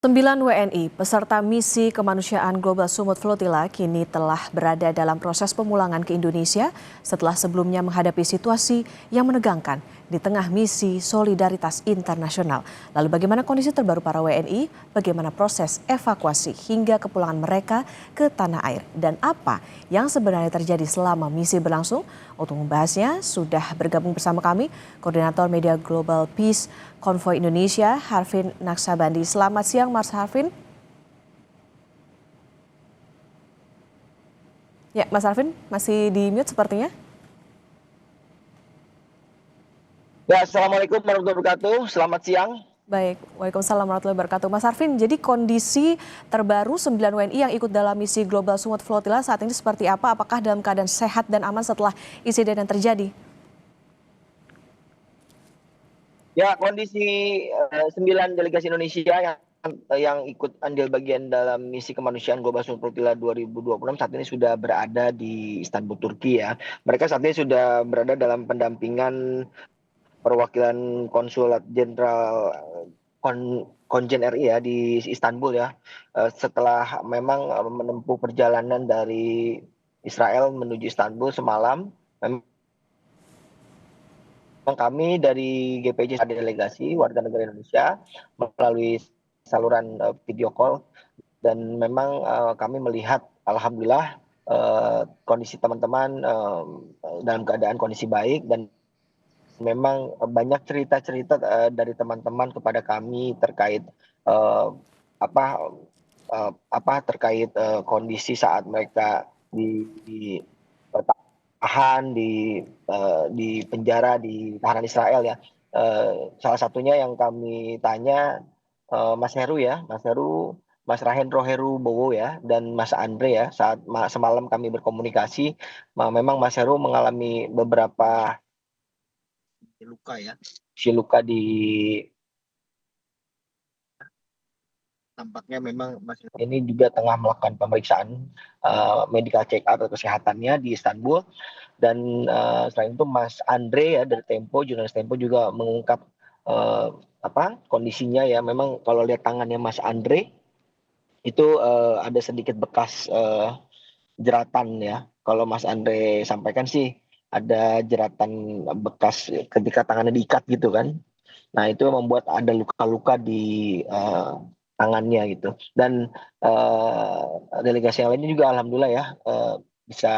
9 WNI peserta misi kemanusiaan Global Sumut Flotilla kini telah berada dalam proses pemulangan ke Indonesia setelah sebelumnya menghadapi situasi yang menegangkan di tengah misi solidaritas internasional. Lalu bagaimana kondisi terbaru para WNI, bagaimana proses evakuasi hingga kepulangan mereka ke tanah air, dan apa yang sebenarnya terjadi selama misi berlangsung? Untuk membahasnya sudah bergabung bersama kami Koordinator Media Global Peace Konvoy Indonesia, Harvin Naksabandi. Selamat siang Mas Harvin. Ya, Mas Harvin masih di mute sepertinya. Ya, Assalamualaikum warahmatullahi wabarakatuh. Selamat siang. Baik, Waalaikumsalam warahmatullahi wabarakatuh. Mas Harvin, jadi kondisi terbaru 9 WNI yang ikut dalam misi Global Sumut Flotilla saat ini seperti apa? Apakah dalam keadaan sehat dan aman setelah insiden yang terjadi? Ya, kondisi 9 delegasi Indonesia yang ikut andil bagian dalam misi kemanusiaan Global Sumut Flotilla 2026 saat ini sudah berada di Istanbul, Turki ya. Mereka saat ini sudah berada dalam pendampingan perwakilan konsulat jenderal Konjen RI ya di Istanbul ya. Setelah memang menempuh perjalanan dari Israel menuju Istanbul semalam, memang kami dari GPJ delegasi warga negara Indonesia melalui saluran video call, dan memang kami melihat alhamdulillah kondisi teman-teman dalam keadaan kondisi baik, dan memang banyak cerita-cerita dari teman-teman kepada kami terkait eh, apa terkait kondisi saat mereka ditahan di penjara di tahanan Israel ya. Salah satunya yang kami tanya Mas Heru ya, Mas Heru, Mas Rahendro Heru Bowo ya, dan Mas Andre ya. Saat semalam kami berkomunikasi, memang Mas Heru mengalami beberapa luka ya, si luka di tampaknya memang Mas ini juga tengah melakukan pemeriksaan medical check up atau kesehatannya di Istanbul. Dan selain itu Mas Andre ya dari Tempo, jurnalis Tempo juga mengungkap uh, kondisinya ya. Memang kalau lihat tangannya Mas Andre itu ada sedikit bekas jeratan ya. Kalau Mas Andre sampaikan sih ada jeratan bekas ketika tangannya diikat gitu kan. Nah, itu membuat ada luka-luka di tangannya gitu. Dan delegasi yang lainnya juga alhamdulillah ya bisa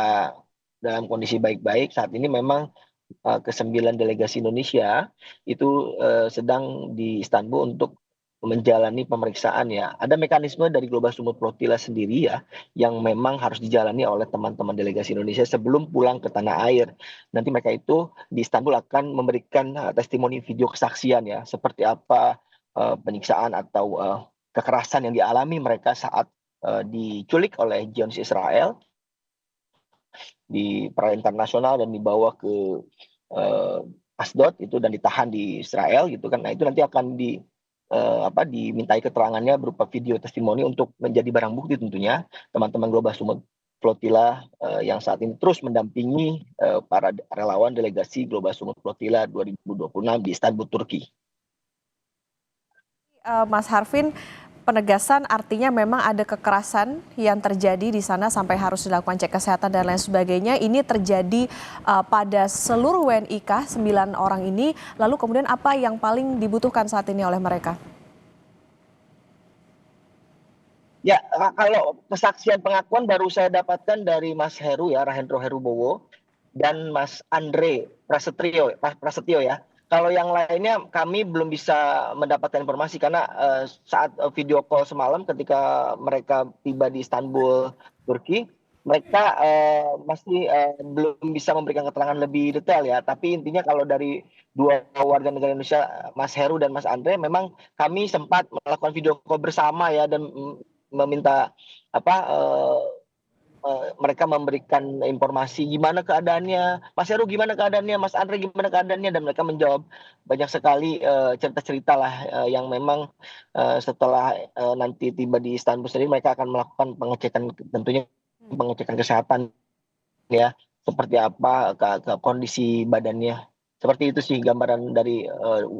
dalam kondisi baik-baik. Saat ini memang ke-9 delegasi Indonesia itu sedang di Istanbul untuk menjalani pemeriksaan ya. Ada mekanisme dari Global Sumut Flotilla sendiri ya, yang memang harus dijalani oleh teman-teman delegasi Indonesia sebelum pulang ke tanah air. Nanti mereka itu di Istanbul akan memberikan testimoni video kesaksian ya, seperti apa penyiksaan atau kekerasan yang dialami mereka saat diculik oleh Zionis Israel di perairan internasional dan dibawa ke uh, Asdod itu dan ditahan di Israel gitu kan. Nah, itu nanti akan dimintai keterangannya berupa video testimoni untuk menjadi barang bukti tentunya teman-teman Global Sumut Flotilla yang saat ini terus mendampingi para relawan delegasi Global Sumut Flotilla 2026 di Istanbul, Turki. Mas Harvin, penegasan artinya memang ada kekerasan yang terjadi di sana sampai harus dilakukan cek kesehatan dan lain sebagainya. Ini terjadi pada seluruh WNI kah 9 orang ini? Lalu kemudian apa yang paling dibutuhkan saat ini oleh mereka? Ya, kalau kesaksian pengakuan baru saya dapatkan dari Mas Heru ya, Rahendro Heru Bowo, dan Mas Andre Prasetyo ya. Kalau yang lainnya kami belum bisa mendapatkan informasi karena saat video call semalam ketika mereka tiba di Istanbul, Turki, mereka masih belum bisa memberikan keterangan lebih detail ya. Tapi intinya kalau dari dua warga negara Indonesia, Mas Heru dan Mas Andre, memang kami sempat melakukan video call bersama ya, dan meminta apa mereka memberikan informasi gimana keadaannya, Mas Heru gimana keadaannya, Mas Andre gimana keadaannya, dan mereka menjawab banyak sekali cerita-cerita lah yang memang setelah nanti tiba di Istanbul sendiri mereka akan melakukan pengecekan, tentunya pengecekan kesehatan ya, seperti apa kondisi badannya. Seperti itu sih gambaran dari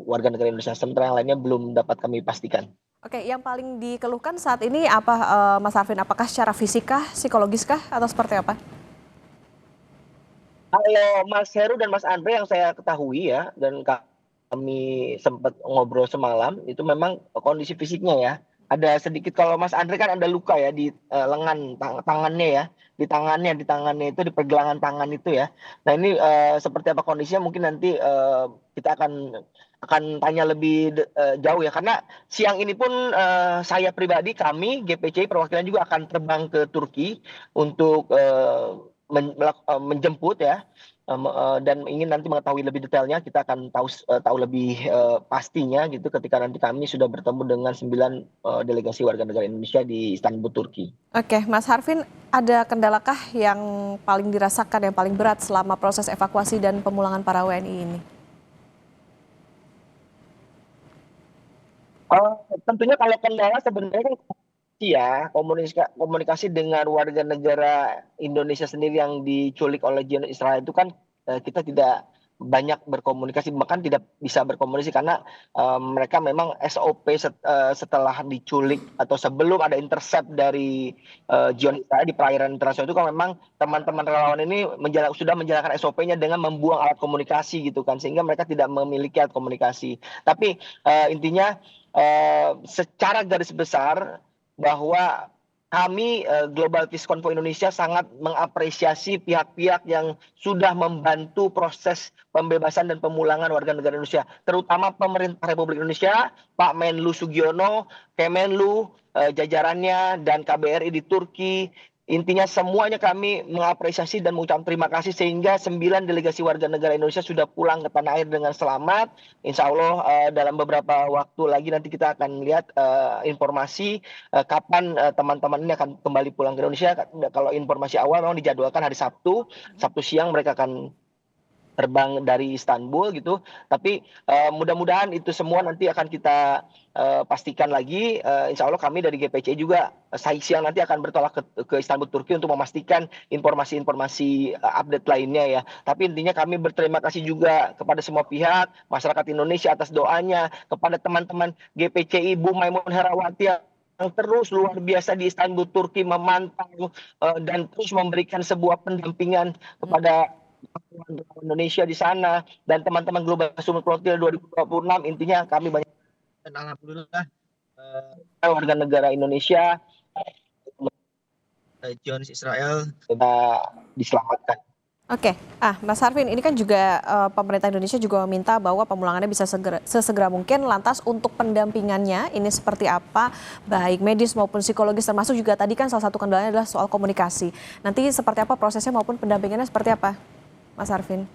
warga negara Indonesia. Sementara yang lainnya belum dapat kami pastikan. Oke, yang paling dikeluhkan saat ini apa, Mas Arvin? Apakah secara fisik kah, psikologis kah, atau seperti apa? Kalau Mas Heru dan Mas Andre yang saya ketahui ya, dan kami sempat ngobrol semalam, itu memang kondisi fisiknya ya. Ada sedikit, kalau Mas Andre kan ada luka ya di lengan tangannya ya, di tangannya itu, di pergelangan tangan itu ya. Nah ini seperti apa kondisinya mungkin nanti kita akan tanya lebih jauh ya, karena siang ini pun saya pribadi, kami GPCI perwakilan juga akan terbang ke Turki untuk menjemput ya, dan ingin nanti mengetahui lebih detailnya. Kita akan tahu lebih pastinya gitu ketika nanti kami sudah bertemu dengan 9 delegasi warga negara Indonesia di Istanbul, Turki. Oke, Mas Harvin, ada kendalakah yang paling dirasakan, yang paling berat selama proses evakuasi dan pemulangan para WNI ini? Tentunya kalau kendala sebenarnya kan ya, komunikasi dengan warga negara Indonesia sendiri yang diculik oleh jihadis Israel itu kan kita tidak banyak berkomunikasi, bahkan tidak bisa berkomunikasi karena mereka memang SOP setelah diculik atau sebelum ada intercept dari jihadis Israel di perairan internasional itu kan memang teman-teman relawan ini sudah menjalankan SOP-nya dengan membuang alat komunikasi gitu kan, sehingga mereka tidak memiliki alat komunikasi. Tapi intinya secara garis besar bahwa kami Global Peace Convoy Indonesia sangat mengapresiasi pihak-pihak yang sudah membantu proses pembebasan dan pemulangan warga negara Indonesia, terutama pemerintah Republik Indonesia, Pak Menlu Sugiono, Kemenlu, jajarannya, dan KBRI di Turki. Intinya semuanya kami mengapresiasi dan mengucapkan terima kasih sehingga 9 delegasi warga negara Indonesia sudah pulang ke tanah air dengan selamat. Insya Allah dalam beberapa waktu lagi nanti kita akan lihat informasi kapan teman-teman ini akan kembali pulang ke Indonesia. Kalau informasi awal memang dijadwalkan hari Sabtu, Sabtu siang mereka akan terbang dari Istanbul gitu. Tapi mudah-mudahan itu semua nanti akan kita pastikan lagi. Insya Allah kami dari GPC juga siang nanti akan bertolak ke Istanbul, Turki untuk memastikan informasi-informasi update lainnya ya. Tapi intinya kami berterima kasih juga kepada semua pihak, masyarakat Indonesia atas doanya, kepada teman-teman GPCI, Bu Maimun Herawati yang terus luar biasa di Istanbul, Turki memantau dan terus memberikan sebuah pendampingan kepada Indonesia di sana, dan teman-teman Global Summit Flotil 2026. Intinya kami banyak dan alhamdulillah warga negara Indonesia Zionis Israel kita diselamatkan. Oke, Mas Harvin, ini kan juga pemerintah Indonesia juga meminta bahwa pemulangannya bisa sesegera mungkin. Lantas untuk pendampingannya ini seperti apa, baik medis maupun psikologis, termasuk juga tadi kan salah satu kendalanya adalah soal komunikasi. Nanti seperti apa prosesnya maupun pendampingannya seperti apa, Mas Harvin?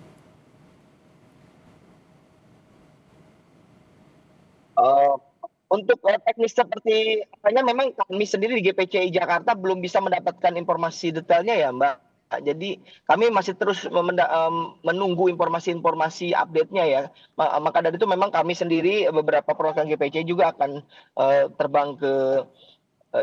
Untuk teknis seperti apanya memang kami sendiri di GPCI Jakarta belum bisa mendapatkan informasi detailnya ya Mbak. Jadi kami masih terus menunggu informasi-informasi update-nya ya. Maka dari itu memang kami sendiri beberapa perwakilan GPCI juga akan terbang ke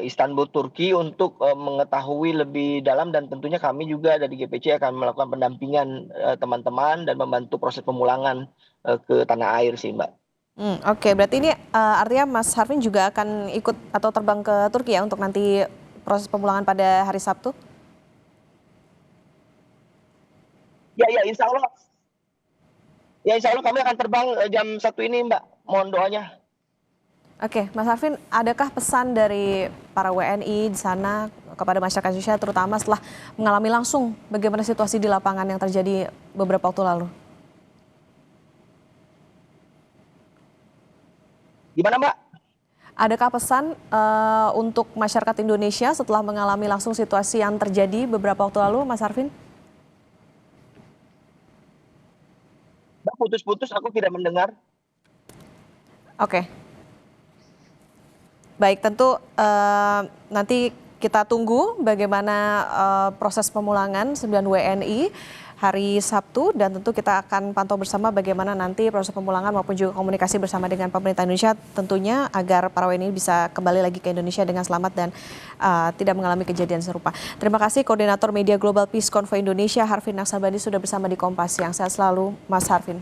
Istanbul, Turki untuk mengetahui lebih dalam, dan tentunya kami juga dari GPCI akan melakukan pendampingan teman-teman dan membantu proses pemulangan ke tanah air sih Mbak. Oke, berarti ini artinya Mas Harvin juga akan ikut atau terbang ke Turki ya untuk nanti proses pemulangan pada hari Sabtu? Ya, ya, insya Allah. Ya, insya Allah kami akan terbang jam 1 ini, Mbak. Mohon doanya. Oke, Mas Harvin, adakah pesan dari para WNI di sana kepada masyarakat Indonesia terutama setelah mengalami langsung bagaimana situasi di lapangan yang terjadi beberapa waktu lalu? Gimana, Mbak? Adakah pesan untuk masyarakat Indonesia setelah mengalami langsung situasi yang terjadi beberapa waktu lalu, Mas Harvin? Mbak, putus-putus, aku tidak mendengar. Oke. Baik, tentu nanti kita tunggu bagaimana proses pemulangan 9 WNI hari Sabtu, dan tentu kita akan pantau bersama bagaimana nanti proses pemulangan maupun juga komunikasi bersama dengan pemerintah Indonesia tentunya agar para WNI bisa kembali lagi ke Indonesia dengan selamat dan tidak mengalami kejadian serupa. Terima kasih Koordinator Media Global Peace Convoy Indonesia Harvin Naksabandi sudah bersama di Kompas Siang. Sehat selalu Mas Harvin.